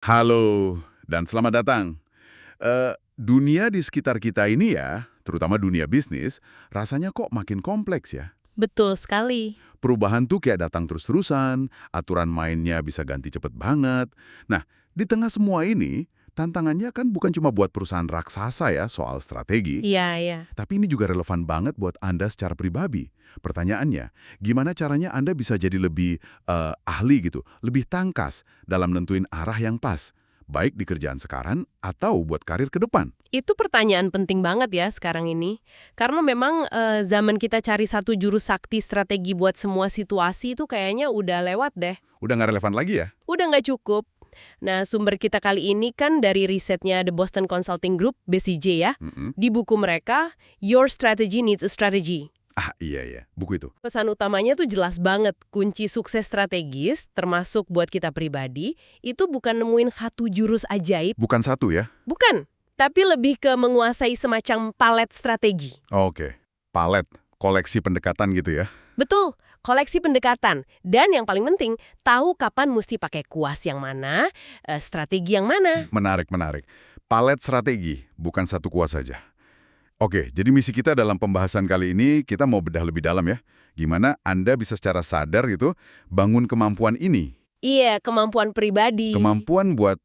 Halo, dan selamat datang. Dunia di sekitar kita ini ya, terutama dunia bisnis, rasanya kok makin kompleks ya. Betul sekali. Perubahan tuh kayak datang terus-terusan, aturan mainnya bisa ganti cepet banget. Nah, di tengah semua ini, tantangannya kan bukan cuma buat perusahaan raksasa ya soal strategi, Iya, iya. tapi ini juga relevan banget buat Anda secara pribadi. Pertanyaannya, gimana caranya Anda bisa jadi lebih ahli gitu, lebih tangkas dalam nentuin arah yang pas, baik di kerjaan sekarang atau buat karir ke depan? Itu pertanyaan penting banget ya sekarang ini. Karena memang zaman kita cari satu jurus sakti strategi buat semua situasi itu kayaknya udah lewat deh. Udah nggak relevan lagi ya? Udah nggak cukup. Nah, sumber kita kali ini kan dari risetnya The Boston Consulting Group, BCG ya. Mm-mm. Di buku mereka, Your Strategy Needs a Strategy. Ah iya ya, buku itu. Pesan utamanya tuh jelas banget, kunci sukses strategis, termasuk buat kita pribadi, itu bukan nemuin satu jurus ajaib, Bukan satu ya? bukan. Tapi lebih ke menguasai semacam palet strategi. Oke. Palet, koleksi pendekatan gitu ya. Betul, koleksi pendekatan. Dan yang paling penting, tahu kapan mesti pakai kuas yang mana, strategi yang mana. Menarik, menarik. Palet strategi, bukan satu kuas saja. Oke, jadi misi kita dalam pembahasan kali ini, kita mau bedah lebih dalam ya. Gimana Anda bisa secara sadar gitu, bangun kemampuan ini. Iya, kemampuan pribadi. Kemampuan buat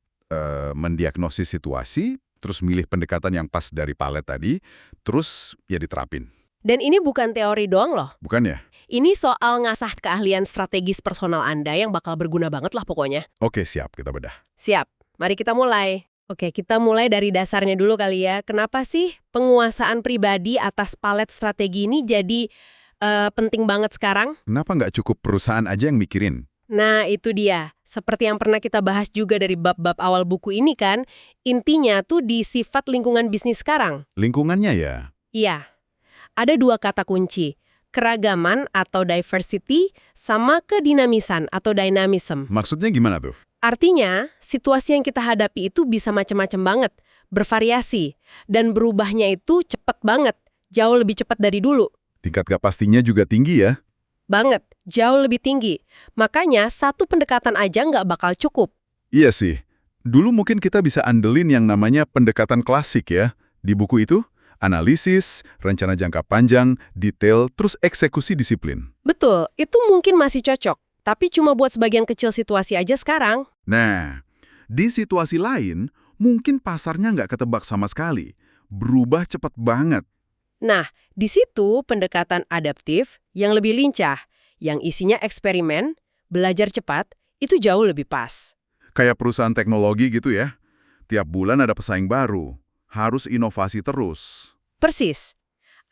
mendiagnosis situasi, terus milih pendekatan yang pas dari palet tadi, terus ya diterapin. Dan ini bukan teori doang loh. Bukan ya? Ini soal ngasah keahlian strategis personal Anda yang bakal berguna banget lah pokoknya. Oke, siap, kita bedah. Siap, mari kita mulai. Oke, kita mulai dari dasarnya dulu kali ya. Kenapa sih penguasaan pribadi atas palet strategi ini jadi penting banget sekarang? Kenapa nggak cukup perusahaan aja yang mikirin? Nah, itu dia. Seperti yang pernah kita bahas juga dari bab-bab awal buku ini kan, intinya tuh di sifat lingkungan bisnis sekarang. Lingkungannya ya? Iya, ada dua kata kunci, keragaman atau diversity sama kedinamisan atau dynamism. Maksudnya gimana tuh? Artinya, situasi yang kita hadapi itu bisa macam-macam banget, bervariasi, dan berubahnya itu cepat banget, jauh lebih cepat dari dulu. Tingkat gak pastinya juga tinggi ya? Banget, jauh lebih tinggi. Makanya, satu pendekatan aja nggak bakal cukup. Iya sih. Dulu mungkin kita bisa andelin yang namanya pendekatan klasik ya. Di buku itu, analisis, rencana jangka panjang, detail, terus eksekusi disiplin. Betul, itu mungkin masih cocok. Tapi cuma buat sebagian kecil situasi aja sekarang. Nah, di situasi lain, mungkin pasarnya nggak ketebak sama sekali. Berubah cepat banget. Nah, di situ pendekatan adaptif yang lebih lincah, yang isinya eksperimen, belajar cepat, itu jauh lebih pas. Kayak perusahaan teknologi gitu ya. Tiap bulan ada pesaing baru. Harus inovasi terus. Persis.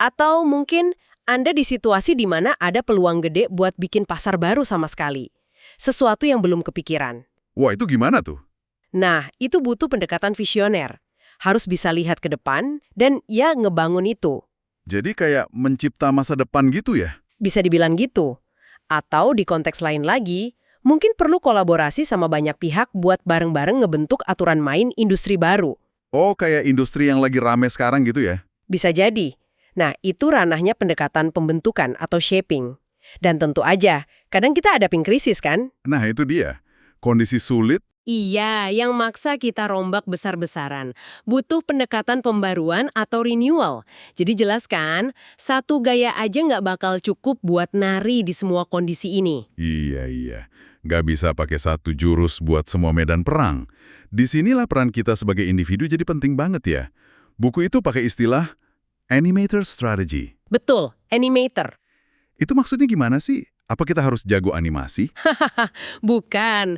Atau mungkin Anda di situasi di mana ada peluang gede buat bikin pasar baru sama sekali. Sesuatu yang belum kepikiran. Wah, itu gimana tuh? Nah, itu butuh pendekatan visioner. Harus bisa lihat ke depan dan ya ngebangun itu. Jadi kayak mencipta masa depan gitu ya? Bisa dibilang gitu. Atau di konteks lain lagi, mungkin perlu kolaborasi sama banyak pihak buat bareng-bareng ngebentuk aturan main industri baru. Oh, kayak industri yang lagi rame sekarang gitu ya? Bisa jadi. Nah, itu ranahnya pendekatan pembentukan atau shaping. Dan tentu aja, kadang kita hadapin krisis kan? Nah, itu dia. Kondisi sulit. Iya, yang maksa kita rombak besar-besaran. Butuh pendekatan pembaruan atau renewal. Jadi jelaskan, satu gaya aja nggak bakal cukup buat nari di semua kondisi ini. Iya. Nggak bisa pakai satu jurus buat semua medan perang. Disinilah peran kita sebagai individu jadi penting banget ya. Buku itu pakai istilah animator strategy. Betul, animator. Itu maksudnya gimana sih? Apa kita harus jago animasi? Bukan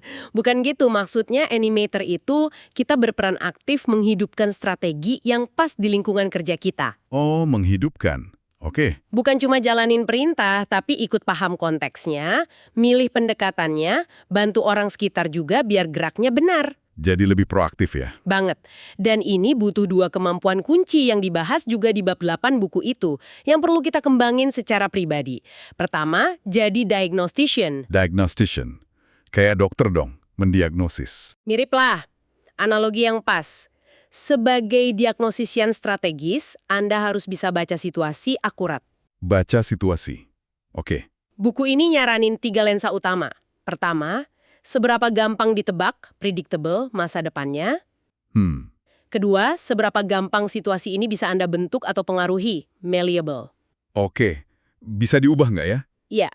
gitu. Maksudnya animator itu kita berperan aktif menghidupkan strategi yang pas di lingkungan kerja kita. Oh, menghidupkan. Oke. Bukan cuma jalanin perintah, tapi ikut paham konteksnya, milih pendekatannya, bantu orang sekitar juga biar geraknya benar. Jadi lebih proaktif ya? Banget. Dan ini butuh dua kemampuan kunci yang dibahas juga di bab 8 buku itu, yang perlu kita kembangin secara pribadi. Pertama, jadi diagnostician. Diagnostician. Kayak dokter dong, mendiagnosis. Mirip lah. Analogi yang pas. Sebagai diagnosisian strategis, Anda harus bisa baca situasi akurat. Baca situasi. Oke. Buku ini nyaranin 3 lensa utama. Pertama, seberapa gampang ditebak, predictable, masa depannya. Hmm, Kedua, seberapa gampang situasi ini bisa Anda bentuk atau pengaruhi, malleable. oke. Bisa diubah nggak ya? Iya.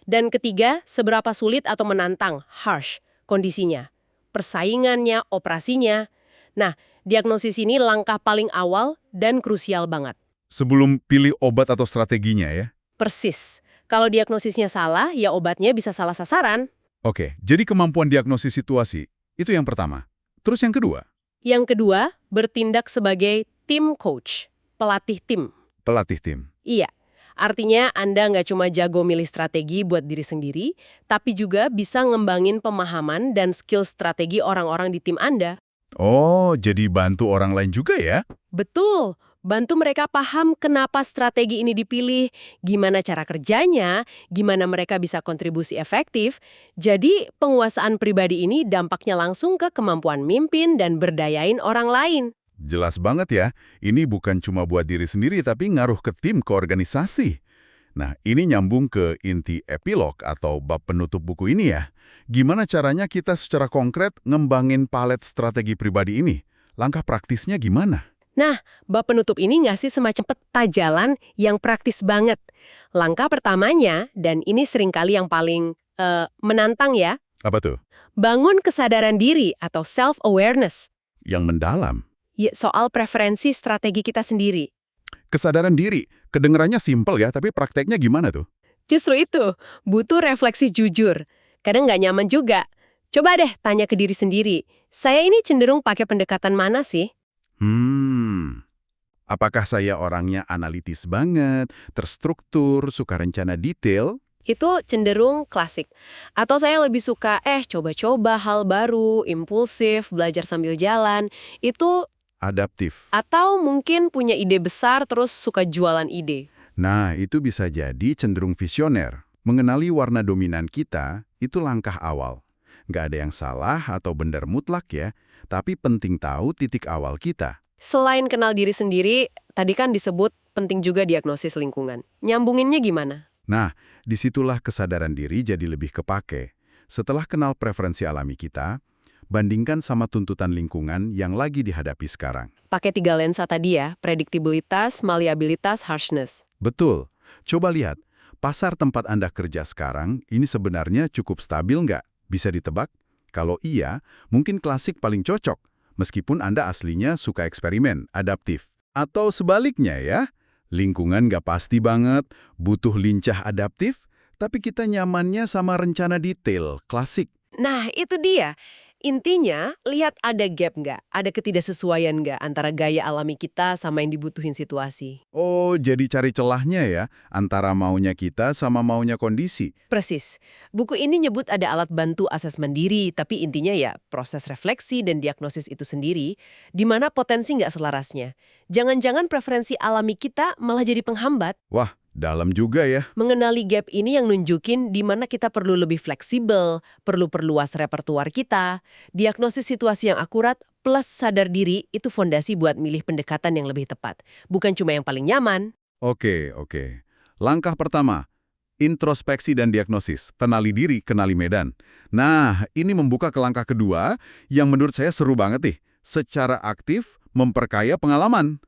Dan ketiga, seberapa sulit atau menantang, harsh, kondisinya. Persaingannya, operasinya. Nah, diagnosis ini langkah paling awal dan krusial banget. Sebelum pilih obat atau strateginya ya? Persis. Kalau diagnosisnya salah, ya obatnya bisa salah sasaran. Oke, jadi kemampuan diagnosis situasi, itu yang pertama. Terus yang kedua, Yang kedua, bertindak sebagai tim coach, pelatih tim. pelatih tim. Iya, artinya Anda nggak cuma jago milih strategi buat diri sendiri, tapi juga bisa ngembangin pemahaman dan skill strategi orang-orang di tim Anda. Oh, jadi bantu orang lain juga ya? Betul, bantu mereka paham kenapa strategi ini dipilih, gimana cara kerjanya, gimana mereka bisa kontribusi efektif. Jadi, penguasaan pribadi ini dampaknya langsung ke kemampuan mimpin dan berdayain orang lain. Jelas banget ya, ini bukan cuma buat diri sendiri tapi ngaruh ke tim, ke organisasi. Nah, ini nyambung ke inti epilog atau bab penutup buku ini ya. Gimana caranya kita secara konkret ngembangin palet strategi pribadi ini? Langkah praktisnya gimana? Nah, bab penutup ini ngasih semacam peta jalan yang praktis banget. Langkah pertamanya, dan ini seringkali yang paling menantang ya, Apa tuh? bangun kesadaran diri atau self-awareness. Yang mendalam. Ya, soal preferensi strategi kita sendiri. Kesadaran diri, kedengerannya simpel ya, tapi prakteknya gimana tuh? Justru itu, butuh refleksi jujur. Kadang nggak nyaman juga. Coba deh tanya ke diri sendiri, saya ini cenderung pakai pendekatan mana sih? Apakah saya orangnya analitis banget, terstruktur, suka rencana detail? Itu cenderung klasik. Atau saya lebih suka, coba-coba hal baru, impulsif, belajar sambil jalan. Itu, Adaptif. atau mungkin punya ide besar terus suka jualan ide. Nah, itu bisa jadi cenderung visioner. Mengenali warna dominan kita, itu langkah awal. Nggak ada yang salah atau benar mutlak ya, tapi penting tahu titik awal kita. Selain kenal diri sendiri, tadi kan disebut penting juga diagnosis lingkungan. Nyambunginnya gimana? Nah, disitulah kesadaran diri jadi lebih kepake. Setelah kenal preferensi alami kita, bandingkan sama tuntutan lingkungan yang lagi dihadapi sekarang. Pakai 3 lensa tadi ya, prediktibilitas, maleabilitas, harshness. Betul. Coba lihat, pasar tempat Anda kerja sekarang ini sebenarnya cukup stabil nggak? Bisa ditebak? Kalau iya, mungkin klasik paling cocok, meskipun Anda aslinya suka eksperimen, adaptif. Atau sebaliknya ya, lingkungan nggak pasti banget, butuh lincah adaptif, tapi kita nyamannya sama rencana detail, klasik. Nah, itu dia. Intinya, lihat ada gap nggak, ada ketidaksesuaian nggak antara gaya alami kita sama yang dibutuhin situasi. Oh, jadi cari celahnya ya, antara maunya kita sama maunya kondisi. Persis. Buku ini nyebut ada alat bantu asesmen diri, tapi intinya ya proses refleksi dan diagnosis itu sendiri, di mana potensi nggak selarasnya. Jangan-jangan preferensi alami kita malah jadi penghambat. Wah, dalam juga ya. Mengenali gap ini yang nunjukin di mana kita perlu lebih fleksibel, perlu perluas repertuar kita. Diagnosis situasi yang akurat plus sadar diri itu fondasi buat milih pendekatan yang lebih tepat. Bukan cuma yang paling nyaman. Oke. Langkah pertama, introspeksi dan diagnosis. Kenali diri, kenali medan. Nah, ini membuka ke langkah kedua yang menurut saya seru banget nih. Secara aktif memperkaya pengalaman.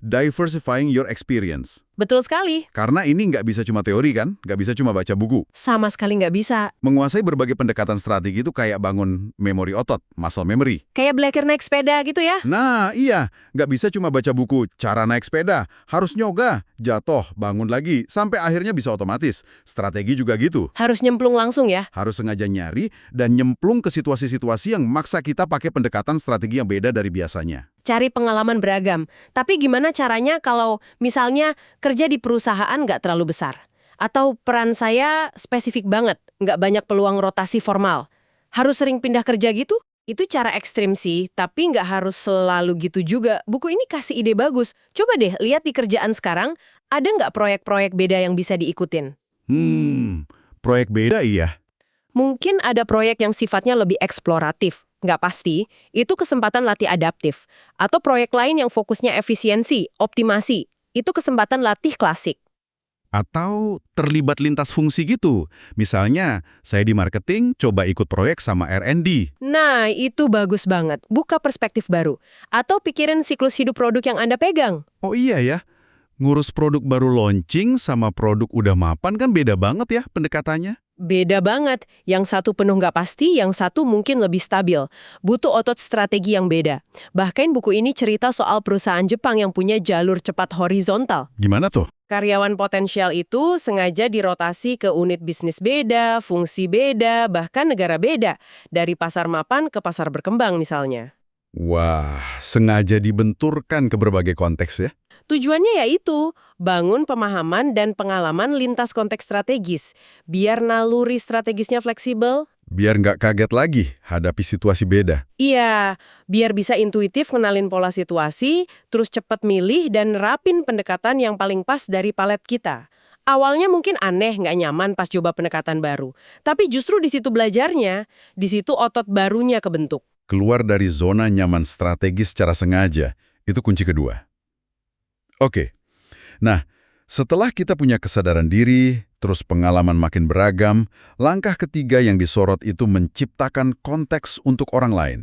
Diversifying your experience. Betul sekali. Karena ini nggak bisa cuma teori kan, nggak bisa cuma baca buku. Sama sekali nggak bisa. Menguasai berbagai pendekatan strategi itu kayak bangun memori otot, muscle memory. Kayak belajar naik sepeda gitu ya. Nah, iya. Nggak bisa cuma baca buku, cara naik sepeda. Harus nyoga, jatuh, bangun lagi, sampai akhirnya bisa otomatis. Strategi juga gitu. Harus nyemplung langsung ya. Harus sengaja nyari dan nyemplung ke situasi-situasi yang maksa kita pakai pendekatan strategi yang beda dari biasanya. Cari pengalaman beragam. Tapi gimana caranya kalau misalnya kerja di perusahaan nggak terlalu besar? Atau peran saya spesifik banget, nggak banyak peluang rotasi formal. Harus sering pindah kerja gitu? Itu cara ekstrim sih, tapi nggak harus selalu gitu juga. Buku ini kasih ide bagus. Coba deh lihat di kerjaan sekarang, ada nggak proyek-proyek beda yang bisa diikutin? Proyek beda iya. Mungkin ada proyek yang sifatnya lebih eksploratif. Nggak pasti, itu kesempatan latih adaptif. Atau proyek lain yang fokusnya efisiensi, optimasi. Itu kesempatan latih klasik. Atau terlibat lintas fungsi gitu. Misalnya, saya di marketing coba ikut proyek sama R&D. Nah, itu bagus banget. Buka perspektif baru. Atau pikirin siklus hidup produk yang Anda pegang. Oh iya ya, ngurus produk baru launching sama produk udah mapan kan beda banget ya pendekatannya. Beda banget. Yang satu penuh nggak pasti, yang satu mungkin lebih stabil. Butuh otot strategi yang beda. Bahkan buku ini cerita soal perusahaan Jepang yang punya jalur cepat horizontal. Gimana tuh? Karyawan potensial itu sengaja dirotasi ke unit bisnis beda, fungsi beda, bahkan negara beda. Dari pasar mapan ke pasar berkembang misalnya. Wah, sengaja dibenturkan ke berbagai konteks ya. Tujuannya yaitu bangun pemahaman dan pengalaman lintas konteks strategis, biar naluri strategisnya fleksibel. Biar nggak kaget lagi hadapi situasi beda. Iya, biar bisa intuitif kenalin pola situasi, terus cepat milih dan rapin pendekatan yang paling pas dari palet kita. Awalnya mungkin aneh, nggak nyaman pas coba pendekatan baru. Tapi justru di situ belajarnya, di situ otot barunya kebentuk. Keluar dari zona nyaman strategis secara sengaja, itu kunci kedua. Oke, nah setelah kita punya kesadaran diri, terus pengalaman makin beragam, langkah ketiga yang disorot itu menciptakan konteks untuk orang lain.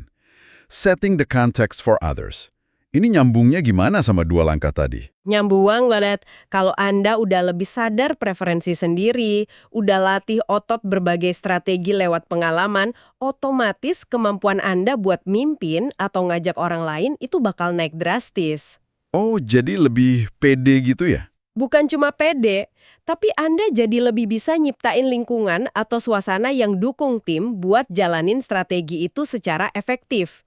Setting the context for others. Ini nyambungnya gimana sama dua langkah tadi? Nyambung banget, kalau Anda udah lebih sadar preferensi sendiri, udah latih otot berbagai strategi lewat pengalaman, otomatis kemampuan Anda buat mimpin atau ngajak orang lain itu bakal naik drastis. Oh, jadi lebih pede gitu ya? Bukan cuma pede, tapi Anda jadi lebih bisa nyiptain lingkungan atau suasana yang dukung tim buat jalanin strategi itu secara efektif.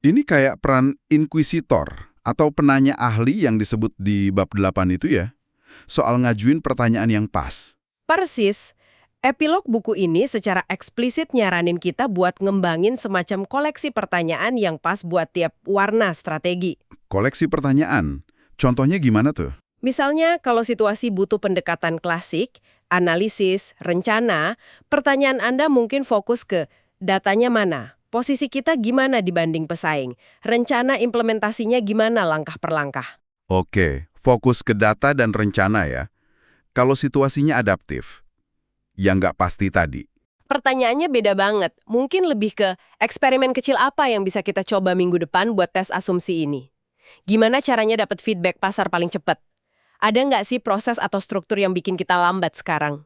Ini kayak peran inkuisitor atau penanya ahli yang disebut di bab 8 itu ya? Soal ngajuin pertanyaan yang pas. Persis, epilog buku ini secara eksplisit nyaranin kita buat ngembangin semacam koleksi pertanyaan yang pas buat tiap warna strategi. Koleksi pertanyaan. Contohnya gimana tuh? Misalnya, kalau situasi butuh pendekatan klasik, analisis, rencana, pertanyaan Anda mungkin fokus ke datanya mana, posisi kita gimana dibanding pesaing, rencana implementasinya gimana langkah per langkah. Oke, fokus ke data dan rencana ya. Kalau situasinya adaptif, yang nggak pasti tadi. Pertanyaannya beda banget, mungkin lebih ke eksperimen kecil apa yang bisa kita coba minggu depan buat tes asumsi ini. Gimana caranya dapat feedback pasar paling cepat? Ada nggak sih proses atau struktur yang bikin kita lambat sekarang?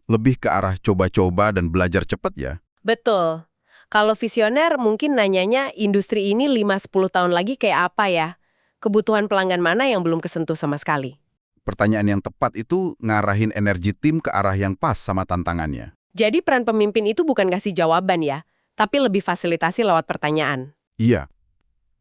Lebih ke arah coba-coba dan belajar cepat ya. Betul. Kalau visioner mungkin nanyanya industri ini 5-10 tahun lagi kayak apa ya? Kebutuhan pelanggan mana yang belum kesentuh sama sekali? Pertanyaan yang tepat itu ngarahin energi tim ke arah yang pas sama tantangannya. Jadi peran pemimpin itu bukan kasih jawaban ya, tapi lebih fasilitasi lewat pertanyaan. Iya.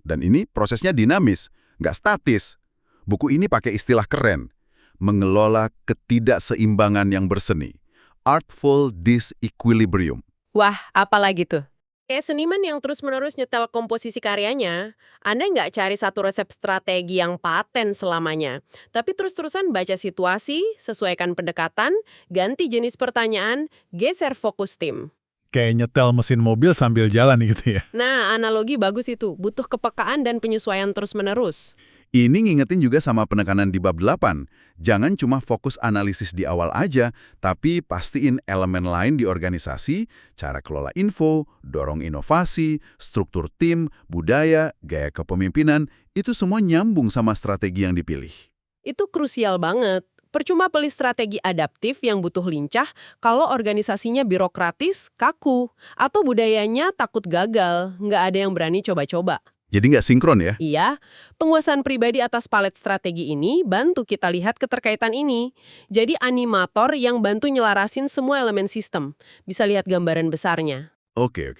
Dan ini prosesnya dinamis, nggak statis. Buku ini pakai istilah keren, mengelola ketidakseimbangan yang berseni. Artful disequilibrium. Wah, apalagi tuh? Kayak seniman yang terus-menerus nyetel komposisi karyanya, Anda nggak cari satu resep strategi yang paten selamanya. Tapi terus-terusan baca situasi, sesuaikan pendekatan, ganti jenis pertanyaan, geser fokus tim. Kayak nyetel mesin mobil sambil jalan gitu ya. Nah, analogi bagus itu. Butuh kepekaan dan penyesuaian terus-menerus. Ini ngingetin juga sama penekanan di bab 8. Jangan cuma fokus analisis di awal aja, tapi pastiin elemen lain di organisasi, cara kelola info, dorong inovasi, struktur tim, budaya, gaya kepemimpinan, itu semua nyambung sama strategi yang dipilih. Itu krusial banget. Percuma pilih strategi adaptif yang butuh lincah kalau organisasinya birokratis, kaku, atau budayanya takut gagal, nggak ada yang berani coba-coba. Jadi nggak sinkron ya? Iya, penguasaan pribadi atas palet strategi ini bantu kita lihat keterkaitan ini. Jadi animator yang bantu nyelarasin semua elemen sistem. Bisa lihat gambaran besarnya. Oke.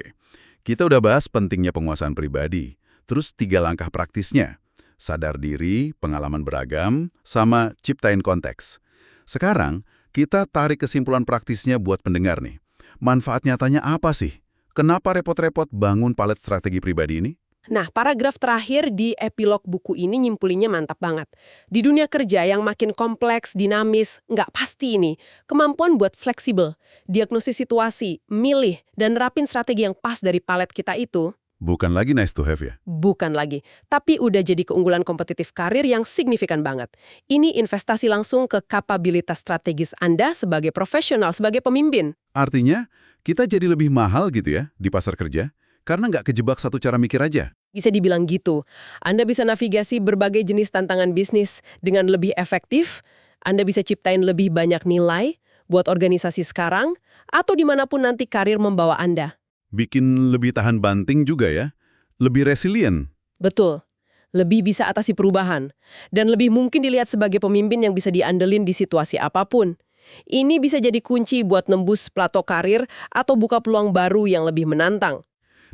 Kita udah bahas pentingnya penguasaan pribadi. Terus 3 langkah praktisnya. Sadar diri, pengalaman beragam, sama ciptain konteks. Sekarang, kita tarik kesimpulan praktisnya buat pendengar nih. Manfaat nyatanya apa sih? Kenapa repot-repot bangun palet strategi pribadi ini? Nah, paragraf terakhir di epilog buku ini nyimpulinnya mantap banget. Di dunia kerja yang makin kompleks, dinamis, nggak pasti ini, kemampuan buat fleksibel, diagnosis situasi, milih, dan rapin strategi yang pas dari palet kita itu, Bukan lagi nice to have ya? Bukan lagi, tapi udah jadi keunggulan kompetitif karir yang signifikan banget. Ini investasi langsung ke kapabilitas strategis Anda sebagai profesional, sebagai pemimpin. Artinya, kita jadi lebih mahal gitu ya di pasar kerja, karena nggak kejebak satu cara mikir aja. Bisa dibilang gitu. Anda bisa navigasi berbagai jenis tantangan bisnis dengan lebih efektif, Anda bisa ciptain lebih banyak nilai buat organisasi sekarang, atau dimanapun nanti karir membawa Anda. Bikin lebih tahan banting juga ya, lebih resilient. Betul. Lebih bisa atasi perubahan. Dan lebih mungkin dilihat sebagai pemimpin yang bisa diandelin di situasi apapun. Ini bisa jadi kunci buat nembus plato karir atau buka peluang baru yang lebih menantang.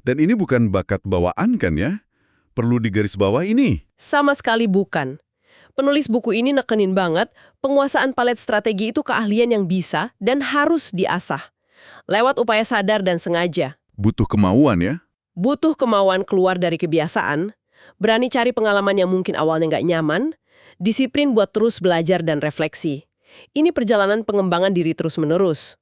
Dan ini bukan bakat bawaan kan ya? Perlu digarisbawahi ini. Sama sekali bukan. Penulis buku ini nekenin banget, penguasaan palet strategi itu keahlian yang bisa dan harus diasah. Lewat upaya sadar dan sengaja. Butuh kemauan ya? Butuh kemauan keluar dari kebiasaan, berani cari pengalaman yang mungkin awalnya nggak nyaman, disiplin buat terus belajar dan refleksi. Ini perjalanan pengembangan diri terus-menerus.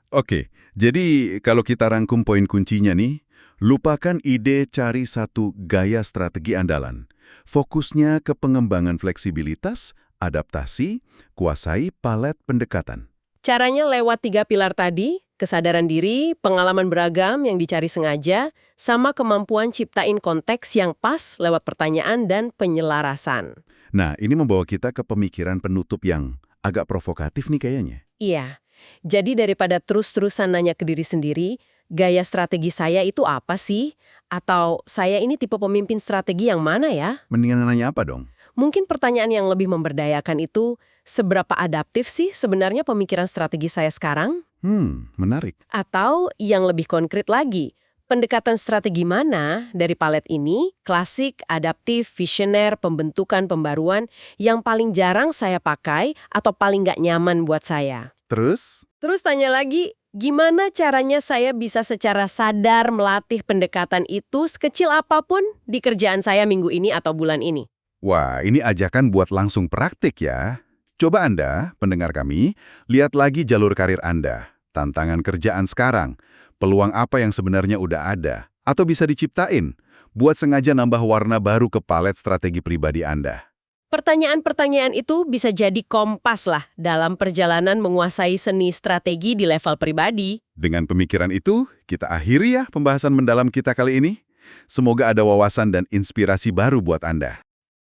Oke, jadi kalau kita rangkum poin kuncinya nih, lupakan ide cari satu gaya strategi andalan. Fokusnya ke pengembangan fleksibilitas, adaptasi, kuasai palet pendekatan. Caranya lewat 3 pilar tadi, kesadaran diri, pengalaman beragam yang dicari sengaja, sama kemampuan ciptain konteks yang pas lewat pertanyaan dan penyelarasan. Nah, ini membawa kita ke pemikiran penutup yang agak provokatif nih kayaknya. Iya, jadi daripada terus-terusan nanya ke diri sendiri, gaya strategi saya itu apa sih? Atau saya ini tipe pemimpin strategi yang mana ya? Mendingan nanya apa dong? Mungkin pertanyaan yang lebih memberdayakan itu, seberapa adaptif sih sebenarnya pemikiran strategi saya sekarang? Menarik. Atau yang lebih konkret lagi, pendekatan strategi mana dari palet ini, klasik, adaptif, visioner, pembentukan, pembaruan, yang paling jarang saya pakai atau paling nggak nyaman buat saya? Terus? Terus tanya lagi, gimana caranya saya bisa secara sadar melatih pendekatan itu sekecil apapun di kerjaan saya minggu ini atau bulan ini? Wah, ini ajakan buat langsung praktik ya. Coba Anda, pendengar kami, lihat lagi jalur karir Anda, tantangan kerjaan sekarang, peluang apa yang sebenarnya udah ada, atau bisa diciptain, buat sengaja nambah warna baru ke palet strategi pribadi Anda. Pertanyaan-pertanyaan itu bisa jadi kompas lah dalam perjalanan menguasai seni strategi di level pribadi. Dengan pemikiran itu, kita akhiri ya pembahasan mendalam kita kali ini. Semoga ada wawasan dan inspirasi baru buat Anda.